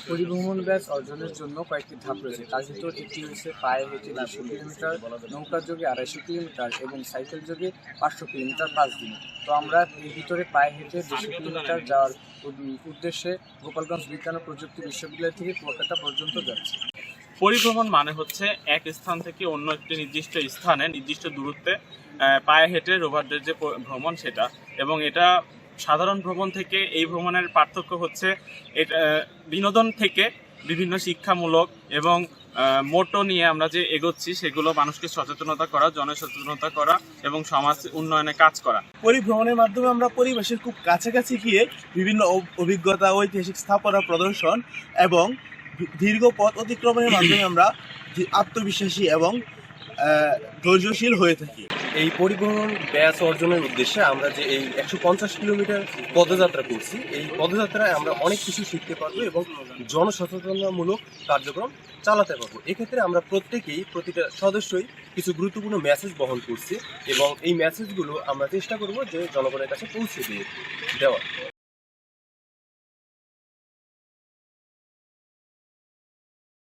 পরিভ্রমণ batch অর্জনের জন্য কয়েকটি ধাপ রয়েছে। তার ভিতর একটি হচ্ছে পায়ে হেঁটে 200 কিলোমিটার, নৌকা যোগে 250 কিলোমিটার এবং সাইকেল যোগে 500 কিলোমিটার 5 দিনে। তো আমরা এর ভিতরে পায়ে হেঁটে 200 কিলোমিটার যাওয়ার উদ্দেশ্যে গোপালগঞ্জ বিজ্ঞান ও প্রযুক্তি বিশ্ববিদ্যালয় থেকে কুয়াকাটা পর্যন্ত যাচ্ছি। পরিভ্রমণ মানে হচ্ছে এক স্থান থেকে অন্য একটি নির্দিষ্ট স্থানে নির্দিষ্ট দূরত্বে পায়ে হেঁটে রোভারদের যে ভ্রমণ সেটা, এবং এটা সাধারণ ভ্রমণ থেকে এই ভ্রমণের পার্থক্য হচ্ছে এটা বিনোদন থেকে বিভিন্ন শিক্ষামূলক এবং মোটো নিয়ে আমরা যে এগোচ্ছি সেগুলো মানুষকে সচেতনতা করা, জনসচেতনতা করা এবং সমাজ উন্নয়নে কাজ করা। পরিভ্রমণের মাধ্যমে আমরা পরিবেশের খুব কাছাকাছি গিয়ে বিভিন্ন অভিজ্ঞতা, ঐতিহাসিক স্থাপনা প্রদর্শন এবং দীর্ঘ পথ অতিক্রমণের মাধ্যমে আমরা আত্মবিশ্বাসী এবং ধৈর্যশীল হয়ে থাকি। এই পরিবহন ব্যাচ অর্জনের উদ্দেশ্যে আমরা যে এই 150 কিলোমিটার পদযাত্রা করছি, এই পদযাত্রায় আমরা অনেক কিছু শিখতে পারবো এবং জনসচেতনতামূলক কার্যক্রম চালাতে পারবো। এক্ষেত্রে আমরা প্রতিটা সদস্যই কিছু গুরুত্বপূর্ণ মেসেজ বহন করছি এবং এই মেসেজগুলো আমরা চেষ্টা করব যে জনগণের কাছে পৌঁছে দেওয়া।